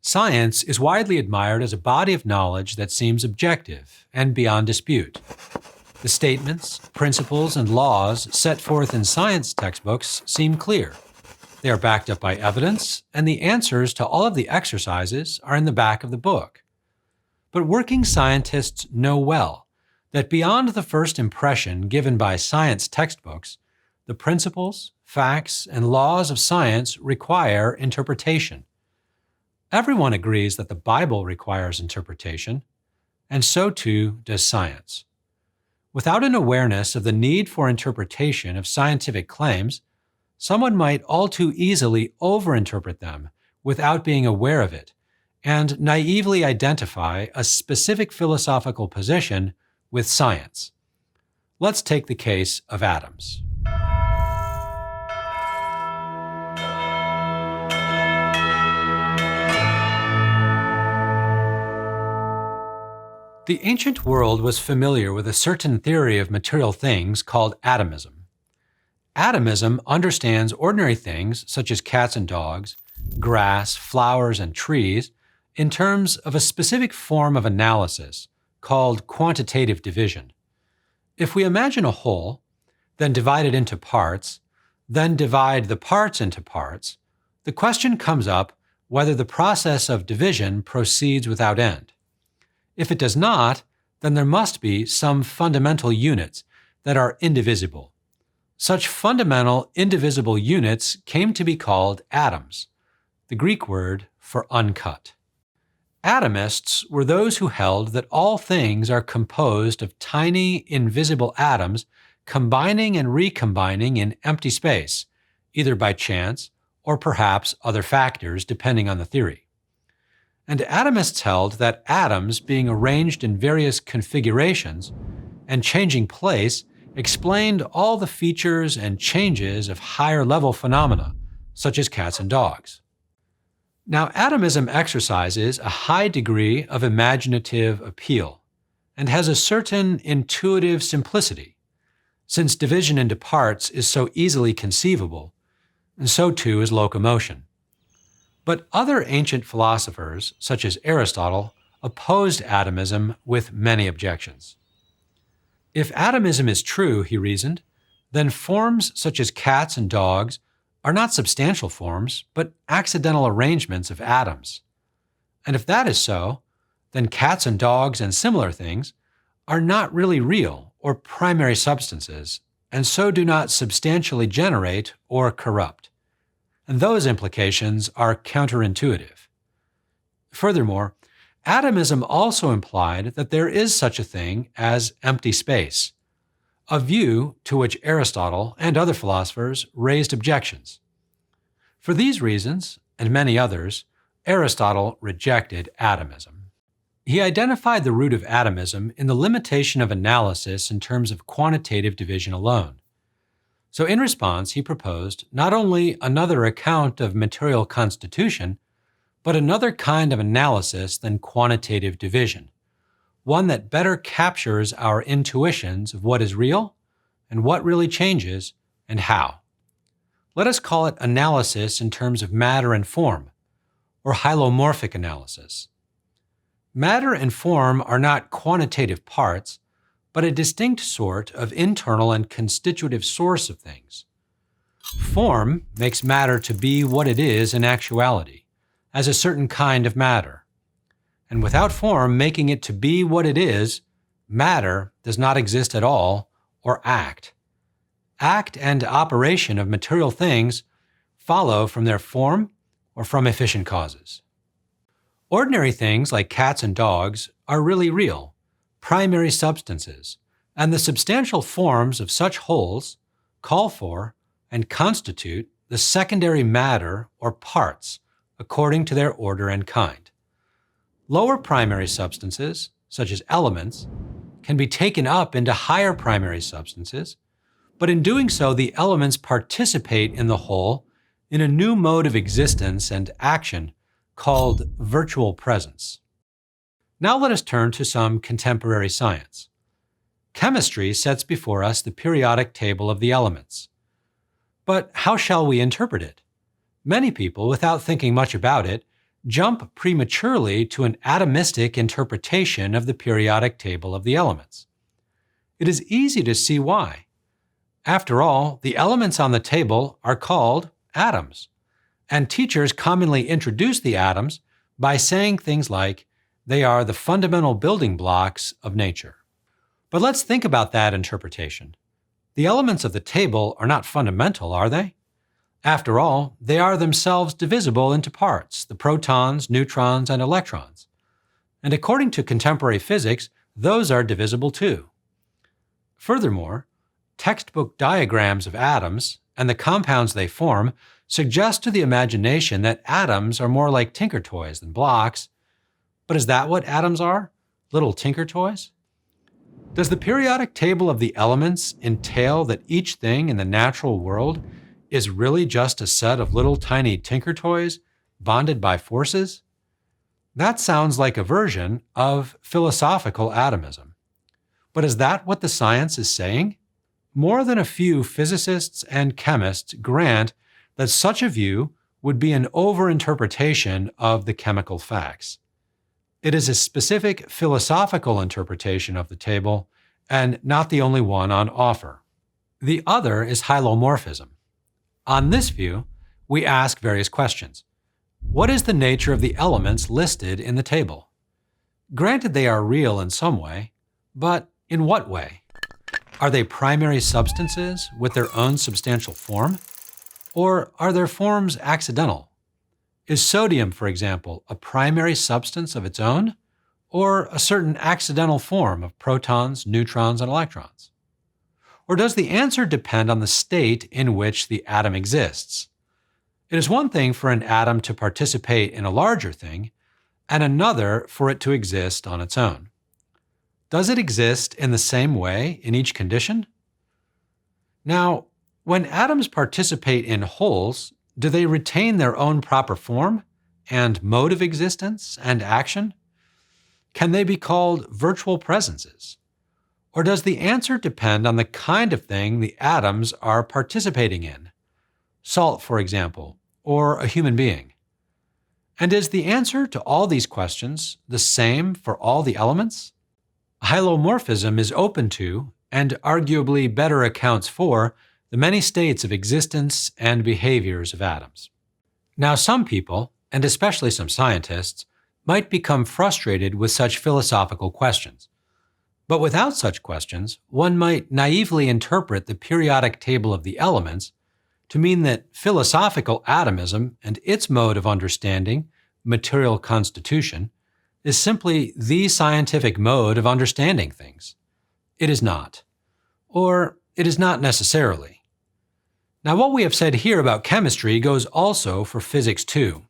Science is widely admired as a body of knowledge that seems objective and beyond dispute. The statements, principles, and laws set forth in science textbooks seem clear. They are backed up by evidence, and the answers to all of the exercises are in the back of the book. But working scientists know well that beyond the first impression given by science textbooks, the principles, facts, and laws of science require interpretation. Everyone agrees that the Bible requires interpretation, and so too does science. Without an awareness of the need for interpretation of scientific claims, someone might all too easily overinterpret them without being aware of it, and naively identify a specific philosophical position with science. Let's take the case of atoms. The ancient world was familiar with a certain theory of material things called atomism. Atomism understands ordinary things such as cats and dogs, grass, flowers, and trees in terms of a specific form of analysis called quantitative division. If we imagine a whole, then divide it into parts, then divide the parts into parts, the question comes up whether the process of division proceeds without end. If it does not, then there must be some fundamental units that are indivisible. Such fundamental indivisible units came to be called atoms, the Greek word for uncut. Atomists were those who held that all things are composed of tiny, invisible atoms combining and recombining in empty space, either by chance or perhaps other factors depending on the theory. And atomists held that atoms being arranged in various configurations and changing place explained all the features and changes of higher-level phenomena, such as cats and dogs. Now, atomism exercises a high degree of imaginative appeal and has a certain intuitive simplicity, since division into parts is so easily conceivable, and so too is locomotion. But other ancient philosophers, such as Aristotle, opposed atomism with many objections. If atomism is true, he reasoned, then forms such as cats and dogs are not substantial forms, but accidental arrangements of atoms. And if that is so, then cats and dogs and similar things are not really real or primary substances, and so do not substantially generate or corrupt. And those implications are counterintuitive. Furthermore, atomism also implied that there is such a thing as empty space, a view to which Aristotle and other philosophers raised objections. For these reasons, and many others, Aristotle rejected atomism. He identified the root of atomism in the limitation of analysis in terms of quantitative division alone. So in response, he proposed not only another account of material constitution, but another kind of analysis than quantitative division, one that better captures our intuitions of what is real and what really changes and how. Let us call it analysis in terms of matter and form, or hylomorphic analysis. Matter and form are not quantitative parts, but a distinct sort of internal and constitutive source of things. Form makes matter to be what it is in actuality, as a certain kind of matter. And without form making it to be what it is, matter does not exist at all or act. Act and operation of material things follow from their form or from efficient causes. Ordinary things like cats and dogs are really real, primary substances, and the substantial forms of such wholes call for and constitute the secondary matter or parts according to their order and kind. Lower primary substances, such as elements, can be taken up into higher primary substances, but in doing so the elements participate in the whole in a new mode of existence and action called virtual presence. Now let us turn to some contemporary science. Chemistry sets before us the periodic table of the elements. But how shall we interpret it? Many people, without thinking much about it, jump prematurely to an atomistic interpretation of the periodic table of the elements. It is easy to see why. After all, the elements on the table are called atoms, and teachers commonly introduce the atoms by saying things like, they are the fundamental building blocks of nature. But let's think about that interpretation. The elements of the table are not fundamental, are they? After all, they are themselves divisible into parts, the protons, neutrons, and electrons. And according to contemporary physics, those are divisible too. Furthermore, textbook diagrams of atoms and the compounds they form suggest to the imagination that atoms are more like tinker toys than blocks. But is that what atoms are? Little tinker toys? Does the periodic table of the elements entail that each thing in the natural world is really just a set of little tiny tinker toys bonded by forces? That sounds like a version of philosophical atomism. But is that what the science is saying? More than a few physicists and chemists grant that such a view would be an overinterpretation of the chemical facts. It is a specific philosophical interpretation of the table, and not the only one on offer. The other is hylomorphism. On this view, we ask various questions. What is the nature of the elements listed in the table? Granted, they are real in some way, but in what way? Are they primary substances with their own substantial form? Or are their forms accidental? Is sodium, for example, a primary substance of its own, or a certain accidental form of protons, neutrons, and electrons? Or does the answer depend on the state in which the atom exists? It is one thing for an atom to participate in a larger thing, and another for it to exist on its own. Does it exist in the same way in each condition? Now, when atoms participate in wholes, do they retain their own proper form and mode of existence and action? Can they be called virtual presences? Or does the answer depend on the kind of thing the atoms are participating in? Salt, for example, or a human being. And is the answer to all these questions the same for all the elements? Hylomorphism is open to, and arguably better accounts for, the many states of existence and behaviors of atoms. Now, some people, and especially some scientists, might become frustrated with such philosophical questions. But without such questions, one might naively interpret the periodic table of the elements to mean that philosophical atomism and its mode of understanding material constitution is simply the scientific mode of understanding things. It is not. Or it is not necessarily. Now, what we have said here about chemistry goes also for physics too.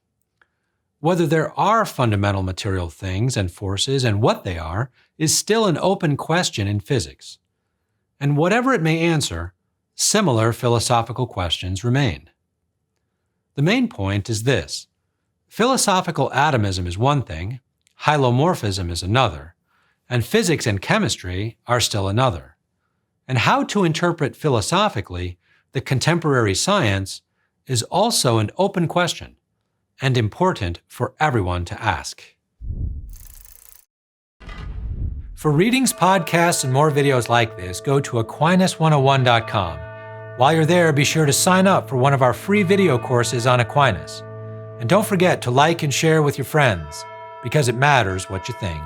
Whether there are fundamental material things and forces and what they are is still an open question in physics. And whatever it may answer, similar philosophical questions remain. The main point is this: philosophical atomism is one thing, hylomorphism is another, and physics and chemistry are still another. And how to interpret philosophically the contemporary science is also an open question and important for everyone to ask. For readings, podcasts, and more videos like this, go to Aquinas101.com. While you're there, be sure to sign up for one of our free video courses on Aquinas. And don't forget to like and share with your friends, because it matters what you think.